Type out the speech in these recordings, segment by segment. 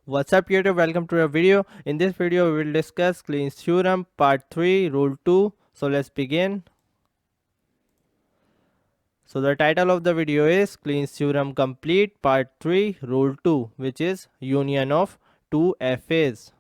What's up YouTube, welcome to a video. In this video we will discuss Kleen's theorem part 3 rule 2. So let's begin. So the title of the video is Kleen's theorem complete part 3 rule 2, which is union of two FAs.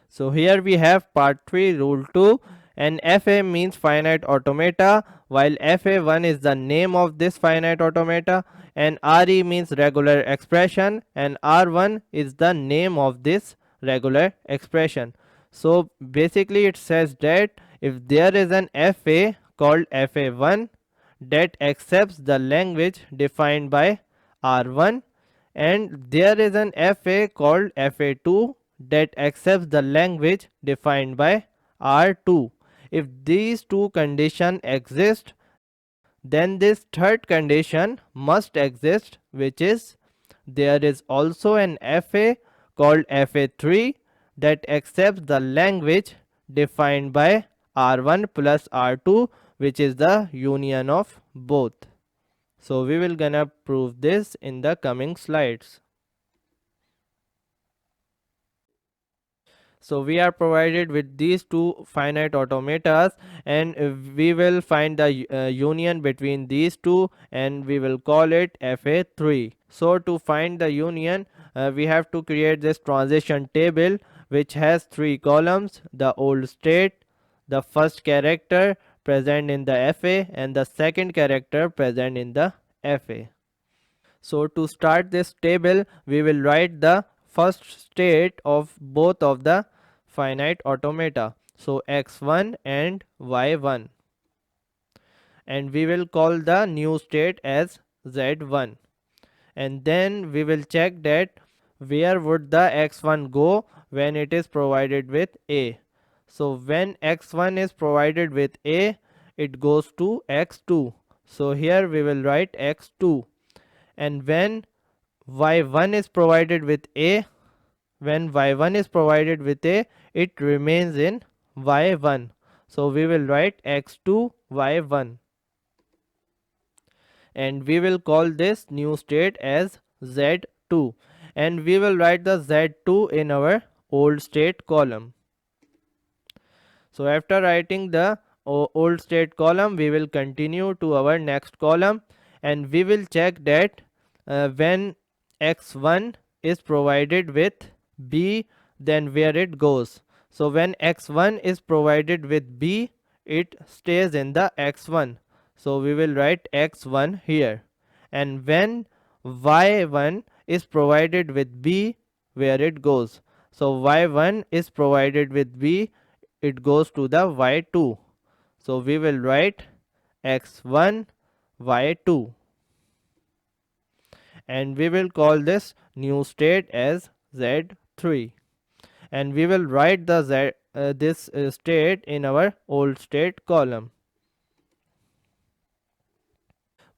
So here we have part 3 rule 2, and FA means finite automata, while FA1 is the name of this finite automata, and RE means regular expression, and R1 is the name of this regular expression. So basically it says that if there is an FA called FA1 that accepts the language defined by R1, and there is an FA called FA2 that accepts the language defined by R2. If these two conditions exist, then this third condition must exist, which is there is also an FA called FA3 that accepts the language defined by R1 plus R2, which is the union of both. So we will gonna prove this in the coming slides. So we are provided with these two finite automatas, and we will find the union between these two, and we will call it FA3. So to find the union, we have to create this transition table which has three columns: the old state, the first character present in the FA, and the second character present in the FA. So to start this table, we will write the first state of both of the finite automata. So x1 and y1, and we will call the new state as z1, and then we will check that where would the x1 go when it is provided with a. So when x1 is provided with a, it goes to x2. So here we will write x2, and when y1 is provided with a, it remains in y1. So we will write x2 y1, and we will call this new state as z2, and we will write the z2 in our old state column. So after writing the old state column, we will continue to our next column, and we will check that when x1 is provided with b, then where it goes. So when x1 is provided with b, it stays in the x1. So we will write x1 here. And when y1 is provided with b, where it goes. So y1 is provided with b, it goes to the y2. So we will write x1 y2, and we will call this new state as z3, and we will write the this state in our old state column.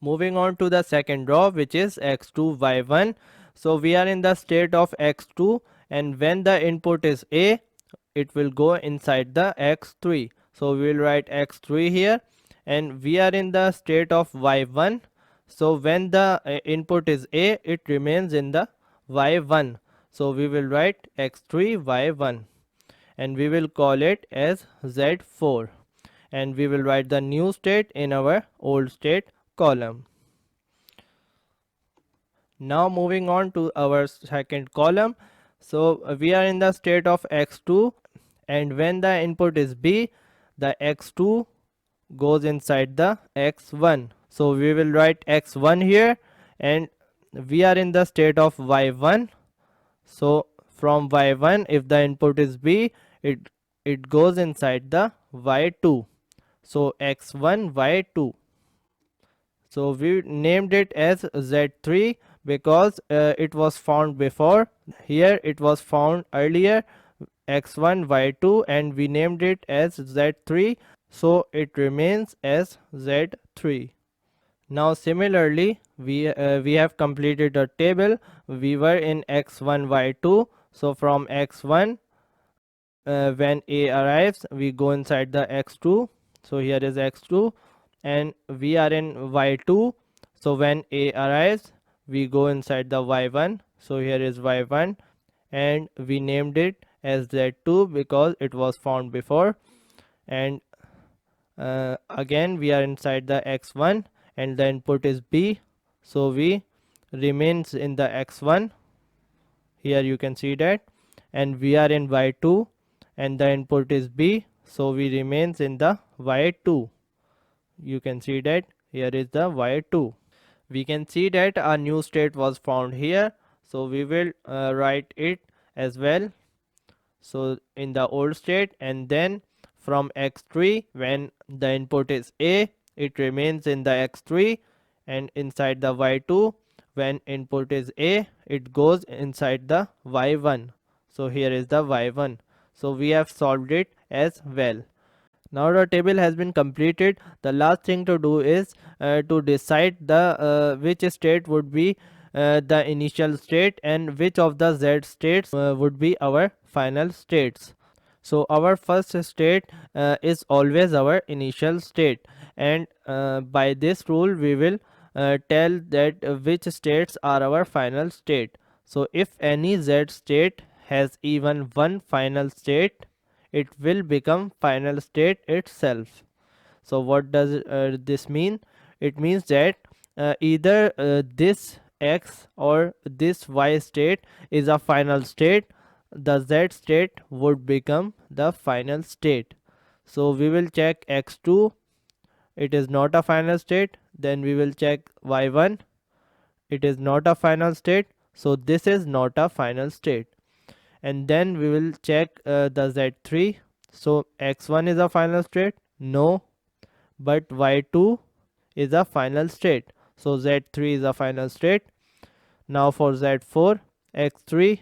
Moving on to the second row, which is x2 y1. So we are in the state of x2, and when the input is a, it will go inside the x3. So we will write x3 here, and we are in the state of y1. So when the input is a, it remains in the y1. So we will write x3 y1, and we will call it as z4, and we will write the new state in our old state column. Now moving on to our second column. So we are in the state of x2, and when the input is b, the x2 goes inside the x1. So we will write x1 here, and we are in the state of y1. So from y1, if the input is b, it goes inside the y2. So x1 y2. So we named it as z3 because it was found before. Here it was found earlier, x1 y2, and we named it as z3, so it remains as z3. Now similarly, we have completed a table. We were in x1 y2. So from x1, when a arrives, we go inside the x2. So here is x2, and we are in y2. So when A arrives, we go inside the y1. So here is y1, and we named it as z2 because it was found before. And again we are inside the x1, and the input is B, so we remains in the x1. Here you can see that. And we are in y2, and the input is B, so we remains in the y2. You can see that here is the y2. We can see that a new state was found here, so we will write it as well. So in the old state, and then from x3, when the input is A, it remains in the x3, and inside the y2, when input is A, it goes inside the y1. So here is the y1. So we have solved it as well. Now the table has been completed. The last thing to do is to decide the which state would be the initial state, and which of the z states would be our final states. So our first state is always our initial state, and by this rule we will tell that which states are our final state. So if any z state has even one final state, it will become final state itself. So what does this mean? It means that either this x or this y state is a final state, the z state would become the final state. So we will check x2, it is not a final state. Then we will check y1, it is not a final state, so this is not a final state. And then we will check the z3. So x1 is a final state, no, but y2 is a final state, so z3 is a final state. Now for z4, x3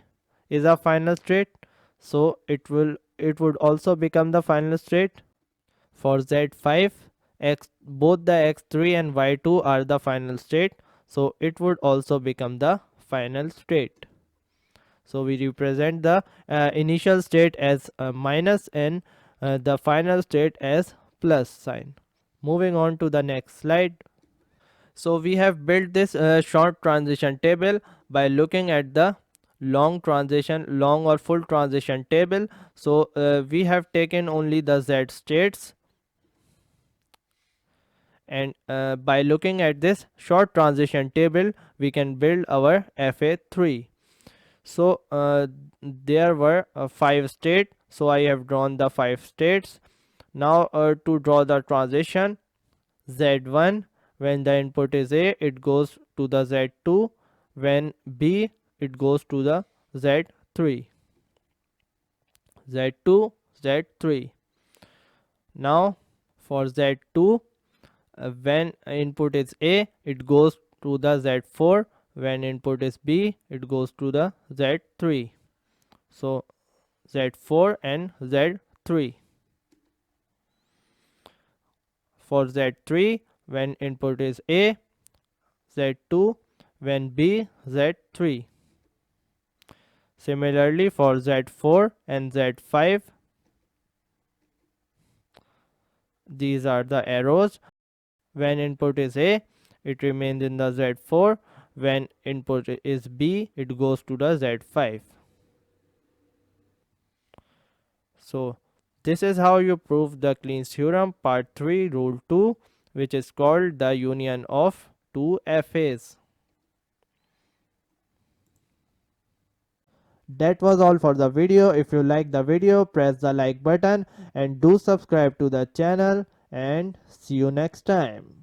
is a final state, so it would also become the final state. For z5, both the x3 and y2 are the final state, so it would also become the final state. So we represent the initial state as minus, and the final state as plus sign. Moving on to the next slide. So we have built this short transition table by looking at the long or full transition table. So we have taken only the z states, and by looking at this short transition table we can build our FA3. So there were 5 states, so I have drawn the 5 states. Now to draw the transition, z1, when the input is A, it goes to the z2, when B, it goes to the z3, z2, z3. Now for z2, when input is A, it goes to the z4, when input is B, it goes to the z3. So z4 and z3. For z3, when input is A, z2, when B, z3. Similarly for z4 and z5, these are the arrows. When input is A, it remains in the z4, when input is B, it goes to the z5. So this is how you prove the Kleen's theorem part 3 rule 2, which is called the union of two FAs. That was all for the video. If you like the video, press the like button and do subscribe to the channel, and see you next time.